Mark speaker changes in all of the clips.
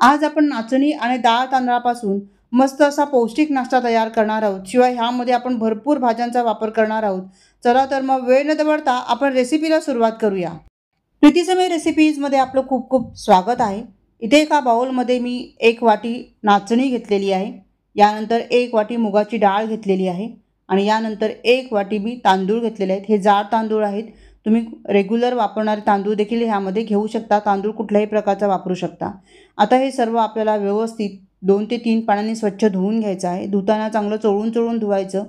Speaker 1: आज आपण नाचणी आणि डाळ तांदळापासून मस्त असा पौष्टिक नाश्ता तयार करणार आहोत। शिवाय ह्यामध्ये आपण भरपूर भाज्यांचा वापर करणार आहोत। चला तर मग वेळ न दवडता आपण रेसिपीला सुरुवात करूया। प्रीतीसमय रेसिपीजमध्ये आपलं खूप खूप स्वागत आहे। इथे एका बाउलमध्ये मी 1 वाटी नाचणी घेतलेली आहे, यानंतर 1 वाटी मुगाची डाळ घेतलेली आहे आणि यानंतर 1 वाटी मी तांदूळ घेतलेले आहेत। हे जाड तांदूळ आहेत, तुम्ही रेग्युलर वापरणारे तांदूळ देखील ह्यामध्ये घेऊ शकता। तांदूळ कुठल्याही प्रकारचा वापरू शकता। आता हे सर्व आपल्याला व्यवस्थित 2 ते 3 पाण्याने स्वच्छ धुवून घ्यायचं आहे। धुताना चांगलं चोळून चोळून धुवायचं।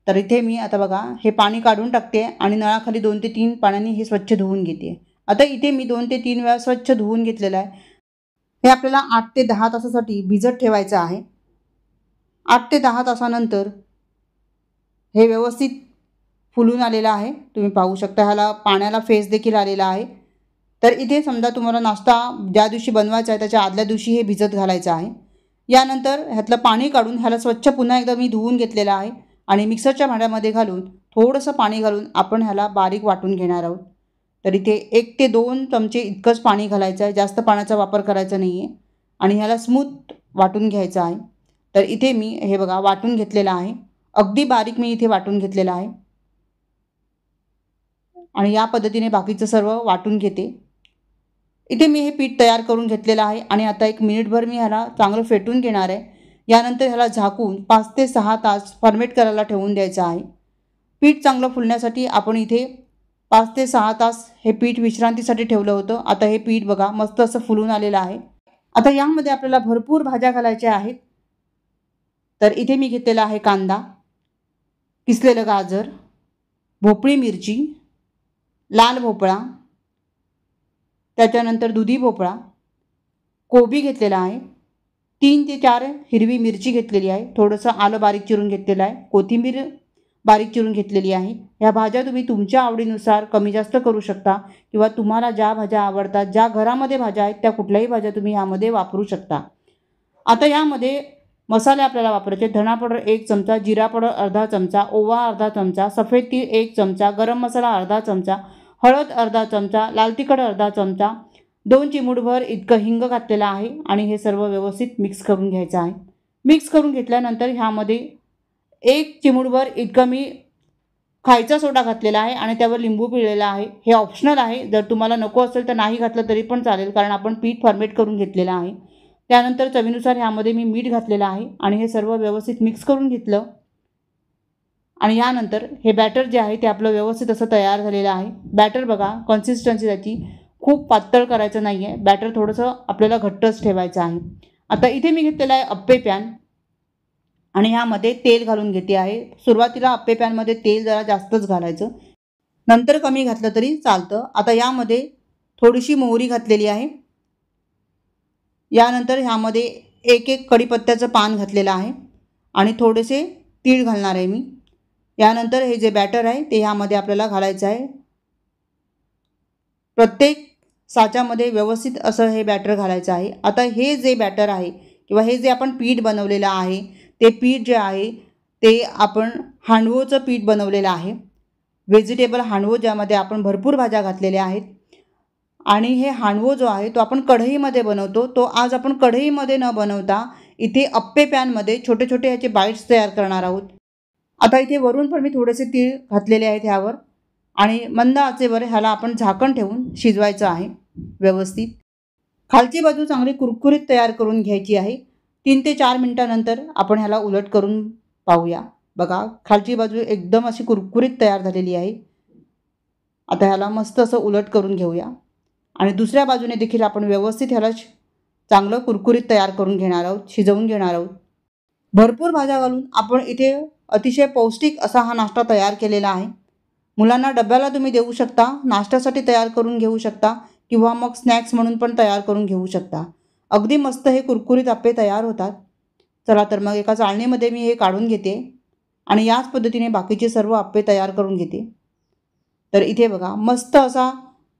Speaker 1: तर इथे मी आता बघा हे पाणी काढून टाकते आणि नळाखाली 2 ते 3 पाण्याने हे स्वच्छ धुवून घेते। आता इथे मी 2 ते 3 वेळा स्वच्छ धुवून घेतलेलं आहे। हे आपल्याला 8 ते 10 तासासाठी भिजत ठेवायचं आहे। 8 ते 10 तासानंतर हे व्यवस्थित फुलून आलेलं आहे, तुम्ही पाहू शकता। ह्याला पाण्याला फेस देखील आलेला आहे। तर इथे समजा तुम्हाला नाश्ता ज्या दिवशी बनवायचा आहे त्याच्या आदल्या दिवशी हे भिजत घालायचं आहे। यानंतर ह्यातलं पाणी काढून ह्याला स्वच्छ पुन्हा एकदा मी धुवून घेतलेलं आहे आणि मिक्सरच्या भांड्यामध्ये घालून थोडंसं पाणी घालून आपण ह्याला बारीक वाटून घेणार आहोत। तर इथे 1 ते 2 चमचे इतकंच पाणी घालायचं आहे, जास्त पाण्याचा वापर करायचा नाही आहे आणि ह्याला स्मूथ वाटून घ्यायचं आहे। तर इथे मी हे बघा वाटून घेतलेलं आहे, अगदी बारीक मी इथे वाटून घेतलेलं आहे आणि या पद्धतीने बाकीचं सर्व वाटून घेते। इथे मी हे पीठ तयार करून घेतलेलं आहे आणि आता 1 मिनिटभर मी ह्याला चांगलं फेटून घेणार आहे। यानंतर ह्याला झाकून 5 ते 6 तास फर्मेट करायला ठेवून द्यायचं आहे। पीठ चांगलं फुलण्यासाठी आपण इथे 5 ते 6 तास हे पीठ विश्रांतीसाठी ठेवलं होतं। आता हे पीठ बघा मस्त असं फुलून आलेलं आहे। आता यामध्ये आपल्याला भरपूर भाज्या घालायच्या आहेत। तर इथे मी घेतलेला आहे कांदा, किसलेलं गाजर, भोपळी मिरची, लाल भोपळा, त्याच्यानंतर दुधी भोपळा, कोबी घेतलेला आहे, 3 ते 4 हिरवी मिरची घेतलेली आहे, थोडंसं आलं बारीक चिरून घेतलेलं आहे, कोथिंबीर बारीक चिरून घेतलेली आहे। ह्या भाज्या तुम्ही तुमच्या आवडीनुसार कमी जास्त करू शकता किंवा तुम्हाला ज्या भाज्या आवडतात, ज्या घरामध्ये भाज्या आहेत त्या कुठल्याही भाज्या तुम्ही यामध्ये वापरू शकता। आता यामध्ये मसाले आपल्याला वापरायचे। धना पावडर 1 चमचा, जिरा पावडर अर्धा चमचा, ओवा अर्धा चमचा, सफेद तीळ 1 चमचा, गरम मसाला अर्धा चमचा, हळद अर्धा चमचा, लाल तिखट अर्धा चमचा, 2 चिमूटभर इतकं हिंग घातलेलं आहे आणि हे सर्व व्यवस्थित मिक्स करून घ्यायचं आहे। मिक्स करून घेतल्यानंतर ह्यामध्ये 1 चिमूटभर इतकं मी खायचा सोडा घातलेला आहे आणि त्यावर लिंबू पिळलेला आहे। हे ऑप्शनल आहे, जर तुम्हाला नको असेल तर नाही घातलं तरी पण चालेल, कारण आपण पीठ फर्मेट करून घेतलेलं आहे। त्यानंतर चवीनुसार ह्यामध्ये मी मीठ घातलेलं आहे आणि हे सर्व व्यवस्थित मिक्स करून घेतलं आणि यानंतर हे बॅटर जे आहे ते आपलं व्यवस्थित असं तयार झालेलं आहे। बॅटर बघा कन्सिस्टन्सी त्याची खूप पातळ करायचं नाही आहे, बॅटर थोडंसं आपल्याला घट्टच ठेवायचं आहे। आता इथे मी घेतलेला आहे अप्पे पॅन आणि ह्यामध्ये तेल घालून घेते आहे। सुरुवातीला अप्पे पॅनमध्ये तेल जरा जास्तच घालायचं, नंतर कमी घातलं तरी चालतं। आता यामध्ये थोडीशी मोहरी घातलेली आहे, यानंतर ह्यामध्ये 1 कढीपत्त्याचं पान घातलेलं आहे आणि थोडेसे तीळ घालणार आहे मी। यानंतर हे जे बॅटर आहे ते ह्यामध्ये आपल्याला घालायचं आहे। प्रत्येक साच्यामध्ये व्यवस्थित असं हे बॅटर घालायचं आहे। आता हे जे बॅटर आहे किंवा हे जे आपण पीठ बनवलेलं आहे ते पीठ जे आहे ते आपण हांडवोचं पीठ बनवलेलं आहे, व्हेजिटेबल हांडवो, ज्यामध्ये आपण भरपूर भाज्या घातलेल्या आहेत आणि हे हांडवो जो आहे तो आपण कढईमध्ये बनवतो। तो आज आपण कढईमध्ये न बनवता इथे अप्पे पॅनमध्ये छोटे छोटे ह्याचे बाईट्स तयार करणार आहोत। आता इथे वरून पण मी थोडेसे तीळ घातलेले आहेत ह्यावर आणि मंद आचेवर ह्याला आपण झाकण ठेवून शिजवायचं आहे व्यवस्थित। खालची बाजू चांगली कुरकुरीत तयार करून घ्यायची आहे। 3 ते 4 मिनिटानंतर आपण ह्याला उलट करून पाहूया। बघा खालची बाजू एकदम अशी कुरकुरीत तयार झालेली आहे। आता ह्याला मस्त असं उलट करून घेऊया आणि दुसऱ्या बाजूने देखील आपण व्यवस्थित ह्याला चांगलं कुरकुरीत तयार करून घेणार आहोत, शिजवून घेणार आहोत। भरपूर भाज्या घालून आपण इथे अतिशय पौष्टिक असा हा नाश्ता तयार केलेला आहे। मुलांना डब्याला तुम्ही देऊ शकता, नाश्त्यासाठी तयार करून घेऊ शकता किंवा मग स्नॅक्स म्हणून पण तयार करून घेऊ शकता। अगदी मस्त हे कुरकुरीत अप्पे तयार होतात। चला तर मग एका चाळणीमध्ये मी हे काढून घेते आणि याच पद्धतीने बाकीचे सर्व अप्पे तयार करून घेते। तर इथे बघा मस्त असा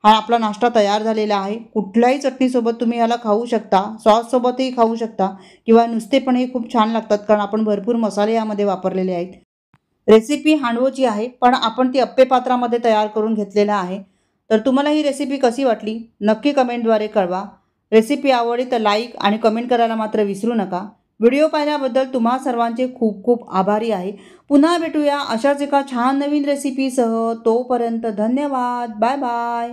Speaker 1: हा आपला नाश्ता तयार झालेला आहे। कुठल्याही चटणीसोबत तुम्ही ह्याला खाऊ शकता, सॉससोबतही खाऊ शकता किंवा नुसते पण हे खूप छान लागतात, कारण आपण भरपूर मसाले यामध्ये वापरलेले आहेत। रेसिपी हांडवोची आहे पण आपण ती अप्पे पात्रामध्ये तयार करून घेतलेला आहे। तर तुम्हाला ही रेसिपी कशी वाटली नक्की कमेंटद्वारे कळवा। रेसिपी आवडली तर लाईक आणि कमेंट करायला मात्र विसरू नका. व्हिडिओ पाहिल्याबद्दल तुम्हा सर्वांचे खूप खूप आभारी आहे. पुन्हा भेटूया अशाच एका छान नवीन रेसिपीसह. तोपर्यंत धन्यवाद. Bye bye.